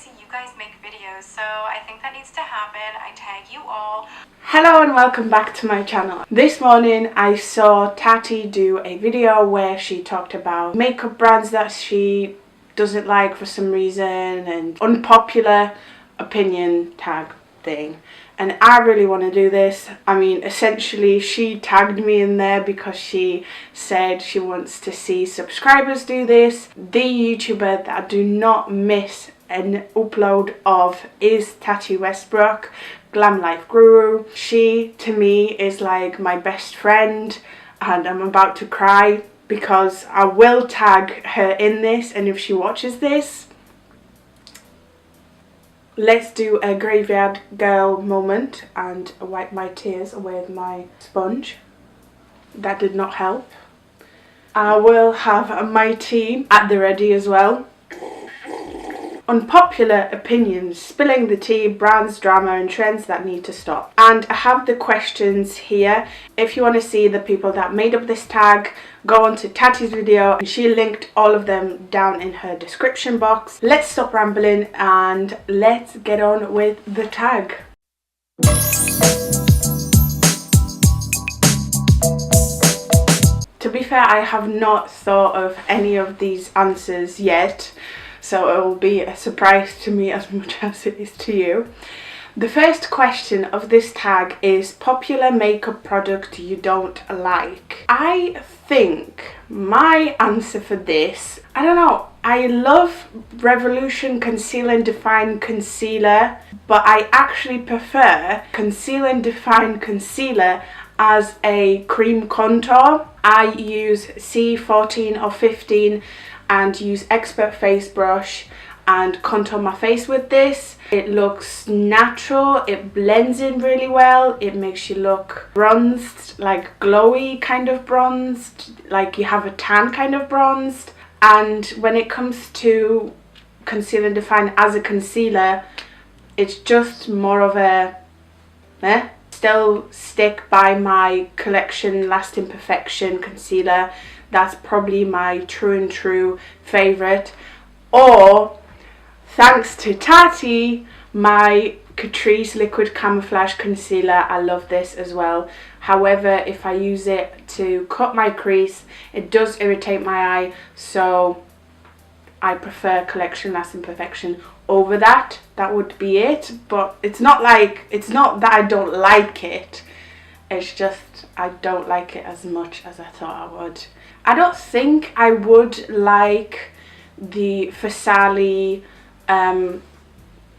see you guys make videos, so I think that needs to happen. I tag you all. Hello and welcome back to my channel. This morning I saw Tati do a video where she talked about makeup brands that she doesn't like for some reason and unpopular opinion tag thing. And I really want to do this. I mean, essentially she tagged me in there because she said she wants to see subscribers do this. The YouTuber that I do not miss an upload of is Tati Westbrook, Glam Life Guru. She to me is like my best friend and I'm about to cry because I will tag her in this, and if she watches this, let's do a graveyard girl moment and wipe my tears away with my sponge. That did not help. I will have my tea at the ready as well. Unpopular opinions, spilling the tea, brands, drama and trends that need to stop. And I have the questions here. If you want to see the people that made up this tag, go on to Tati's video and she linked all of them down in her description box. Let's stop rambling and let's get on with the tag. To be fair, I have not thought of any of these answers yet, so it will be a surprise to me as much as it is to you. The first question of this tag is popular makeup product you don't like. I think my answer for this, I don't know, I love Revolution Conceal and Define Concealer, but I actually prefer Conceal and Define Concealer as a cream contour. I use C14 or 15 and use Expert Face Brush and contour my face with this. It looks natural, it blends in really well, it makes you look bronzed, like glowy kind of bronzed, like you have a tan kind of bronzed. And when it comes to Conceal and Define as a concealer, it's just more of a still stick by my Collection Lasting Perfection concealer. That's probably my true and true favourite. Or, thanks to Tati, my Catrice Liquid Camouflage Concealer. I love this as well. However, if I use it to cut my crease, it does irritate my eye, so I prefer Collection Lasting Perfection over that. That would be it. But it's not that I don't like it. It's just I don't like it as much as I thought I would. I don't think I would like the Fasali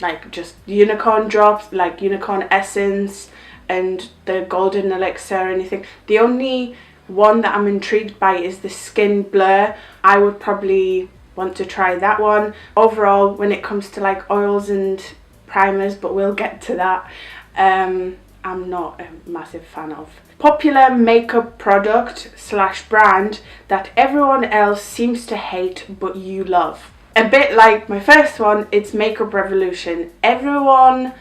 like just unicorn drops, like unicorn essence and the golden elixir or anything. The only one that I'm intrigued by is the Skin Blur. I would probably want to try that one. Overall, when it comes to like oils and primers, but we'll get to that, I'm not a massive fan of. Popular makeup product / brand that everyone else seems to hate but you love. A bit like my first one, it's Makeup Revolution. Everyone,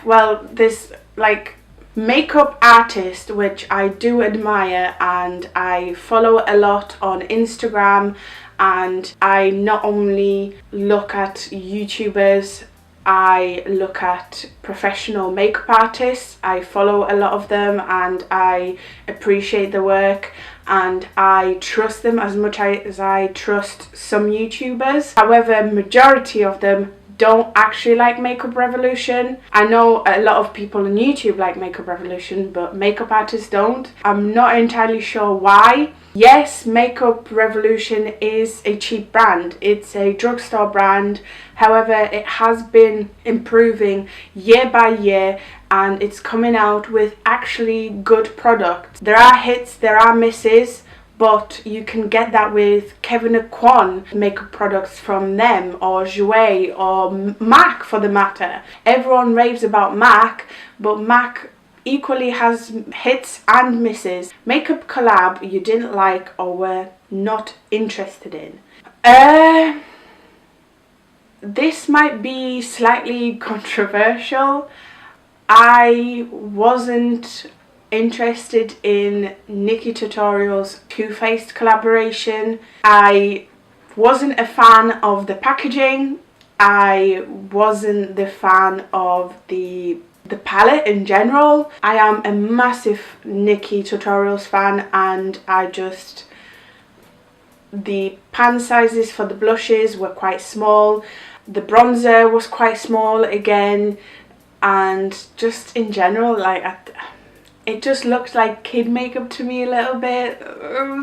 well, this like makeup artist which I do admire and I follow a lot on Instagram, and I not only look at YouTubers, I look at professional makeup artists. I follow a lot of them and I appreciate the work and I trust them as much as I trust some YouTubers. However, majority of them don't actually like Makeup Revolution. I know a lot of people on YouTube like Makeup Revolution, but makeup artists don't. I'm not entirely sure why. Yes, Makeup Revolution is a cheap brand. It's a drugstore brand. However, it has been improving year by year and it's coming out with actually good products. There are hits, there are misses, but you can get that with Kevin Kwan makeup products from them, or Jouer, or MAC for the matter. Everyone raves about MAC, but MAC equally has hits and misses. Makeup collab you didn't like or were not interested in. This might be slightly controversial. I wasn't interested in Nikki Tutorial's Too Faced collaboration. I wasn't a fan of the packaging. I wasn't the fan of the palette in general. I am a massive Nikkie Tutorials fan, and the pan sizes for the blushes were quite small. The bronzer was quite small again, and just in general, like, it just looked like kid makeup to me a little bit.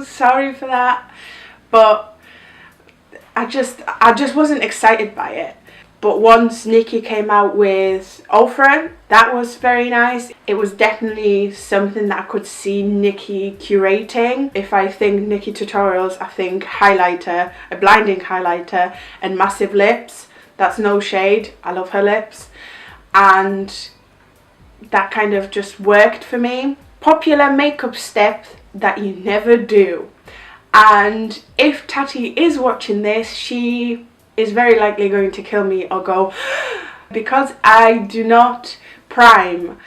Sorry for that, but I just wasn't excited by it. But once Nikkie came out with Ultra, that was very nice. It was definitely something that I could see Nikkie curating. If I think Nikkie Tutorials, I think highlighter, a blinding highlighter, and massive lips. That's no shade, I love her lips. And that kind of just worked for me. Popular makeup step that you never do. And if Tati is watching this, she is very likely going to kill me or go, because I do not prime.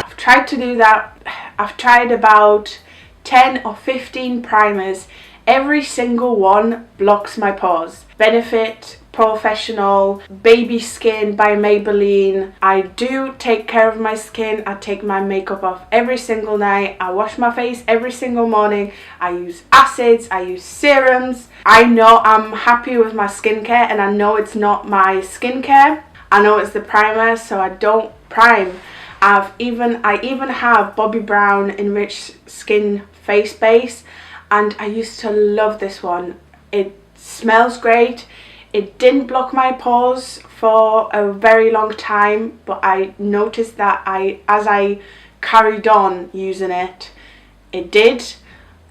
I've tried to do that. I've tried about 10 or 15 primers. Every single one blocks my pores. Benefit, Professional, Baby Skin by Maybelline. I do take care of my skin. I take my makeup off every single night. I wash my face every single morning. I use acids, I use serums. I know I'm happy with my skincare, and I know it's not my skincare. I know it's the primer, so I don't prime. I even have Bobbi Brown Enriched Skin Face Base, and I used to love this one. It smells great. It didn't block my pores for a very long time, but I noticed that as I carried on using it, it did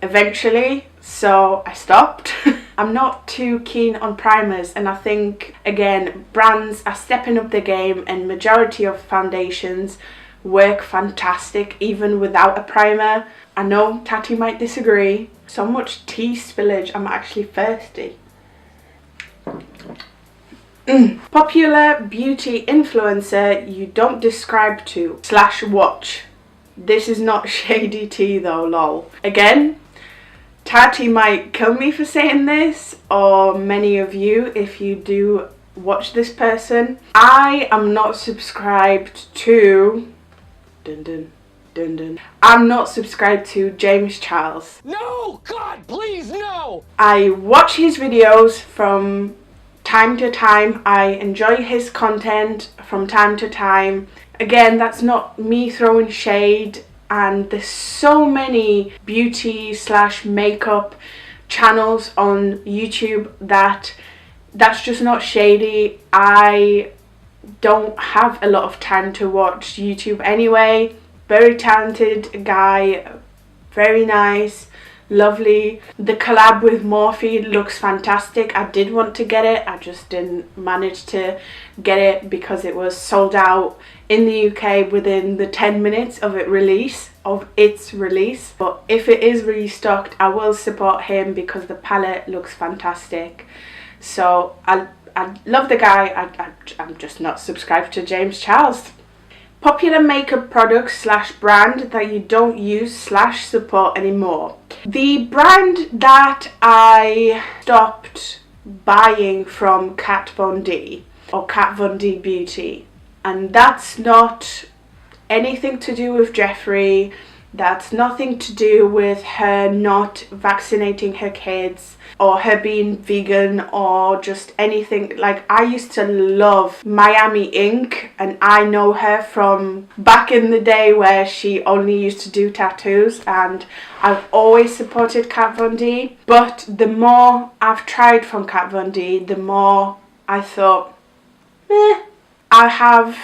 eventually, so I stopped. I'm not too keen on primers, and I think, again, brands are stepping up the game, and majority of foundations work fantastic even without a primer. I know Tati might disagree. So much tea spillage, I'm actually thirsty. Popular beauty influencer you don't describe to / watch. This is not shady tea though, lol. Again, Tati might kill me for saying this, or many of you if you do watch this person. I am not subscribed to I'm not subscribed to James Charles. No! God, please, no! I watch his videos from time to time. I enjoy his content from time to time. Again, that's not me throwing shade, and there's so many beauty / makeup channels on YouTube that's just not shady. I don't have a lot of time to watch YouTube anyway. Very talented guy, very nice, lovely. The collab with Morphe looks fantastic. I did want to get it, I just didn't manage to get it because it was sold out in the UK within the 10 minutes of its release. But if it is restocked, I will support him because the palette looks fantastic. So I love the guy. I'm just not subscribed to James Charles. Popular makeup products / brand that you don't use / support anymore. The brand that I stopped buying from Kat Von D, or Kat Von D Beauty, and that's not anything to do with Jeffree. That's nothing to do with her not vaccinating her kids, or her being vegan, or just anything. Like, I used to love Miami Ink, and I know her from back in the day where she only used to do tattoos, and I've always supported Kat Von D. But the more I've tried from Kat Von D, the more I thought, I have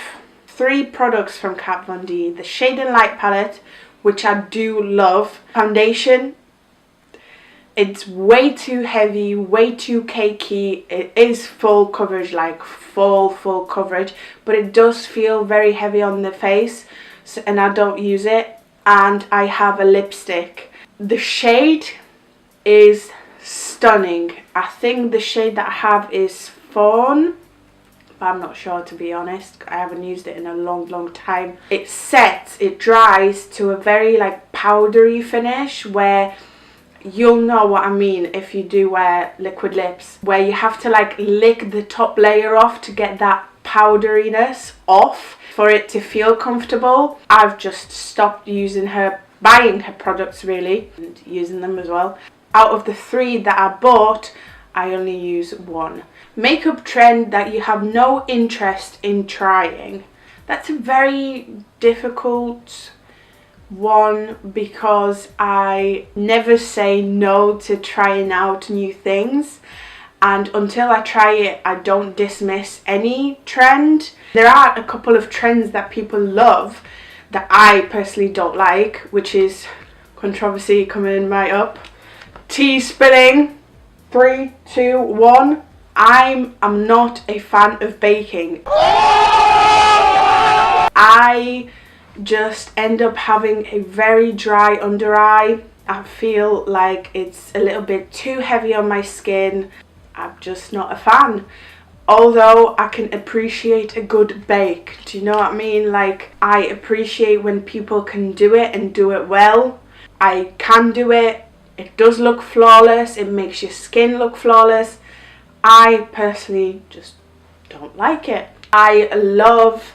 3 products from Kat Von D. The Shade and Light palette, which I do love. Foundation, it's way too heavy, way too cakey. It is full coverage, like full coverage, but it does feel very heavy on the face, so, and I don't use it. And I have a lipstick. The shade is stunning. I think the shade that I have is Fawn, but I'm not sure, to be honest. I haven't used it in a long time. It sets, it dries to a very like powdery finish, where You'll know what I mean if you do wear liquid lips, where you have to like lick the top layer off to get that powderiness off for it to feel comfortable. I've just stopped buying her products really, and using them as well. Out of the 3 that I bought, I only use 1. Makeup trend that you have no interest in trying. That's a very difficult one because I never say no to trying out new things, and until I try it, I don't dismiss any trend. There are a couple of trends that people love that I personally don't like, which is controversy coming right up. Tea spilling. 3, 2, 1. I'm not a fan of baking. I just end up having a very dry under eye. I feel like it's a little bit too heavy on my skin. I'm just not a fan. Although I can appreciate a good bake. Do you know what I mean? Like, I appreciate when people can do it and do it well. I can do it. It does look flawless. It makes your skin look flawless. I personally just don't like it. I love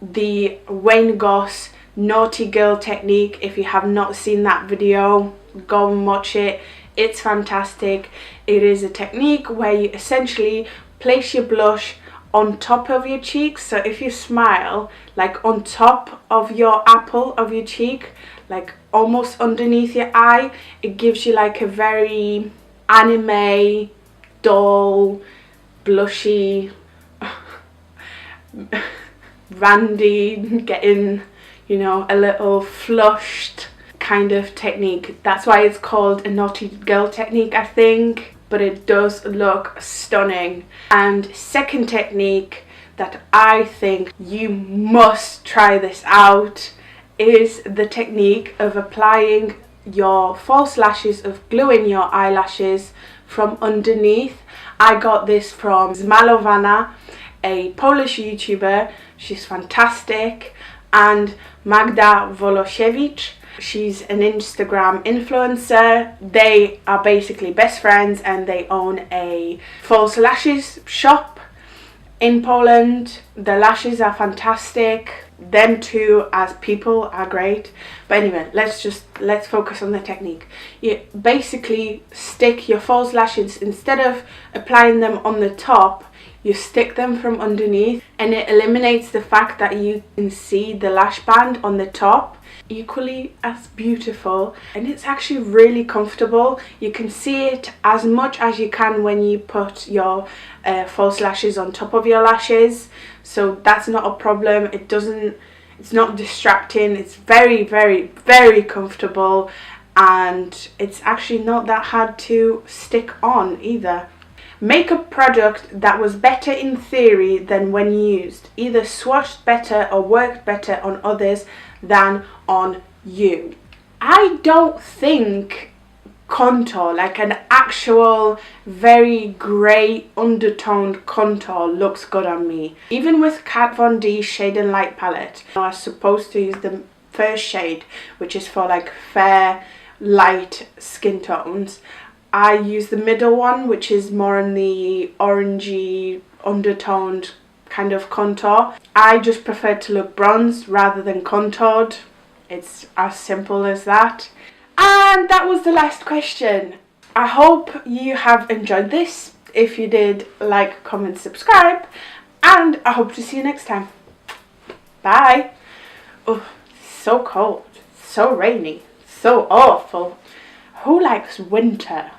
the Wayne Goss Naughty Girl technique. If you have not seen that video, go and watch it. It's fantastic. It is a technique where you essentially place your blush on top of your cheeks. So if you smile, like on top of your apple of your cheek, like almost underneath your eye, it gives you like a very anime, dull, blushy, randy, getting, you know, a little flushed kind of technique. That's why it's called a naughty girl technique, I think, but it does look stunning. And second technique that I think you must try this out is the technique of applying your false lashes, of gluing your eyelashes from underneath. I got this from Zmalowana, a Polish YouTuber. She's fantastic. And Magda Wolosiewicz. She's an Instagram influencer. They are basically best friends and they own a false lashes shop in Poland. The lashes are fantastic. Them two as people are great. But anyway, let's focus on the technique. You basically stick your false lashes, instead of applying them on the top, you stick them from underneath, and it eliminates the fact that you can see the lash band on the top. Equally as beautiful, and it's actually really comfortable. You can see it as much as you can when you put your false lashes on top of your lashes, so that's not a problem. It's not distracting. It's very, very, very comfortable, and it's actually not that hard to stick on either. Makeup product that was better in theory than when used, either swatched better or worked better on others than on you. I don't think contour, like an actual very grey undertoned contour, looks good on me. Even with Kat Von D Shade and Light palette, I was supposed to use the first shade, which is for like fair, light skin tones. I use the middle one, which is more in the orangey, undertoned kind of contour. I just prefer to look bronzed rather than contoured. It's as simple as that. And that was the last question. I hope you have enjoyed this. If you did, like, comment, subscribe, and I hope to see you next time. Bye. Oh, so cold, so rainy, so awful. Who likes winter?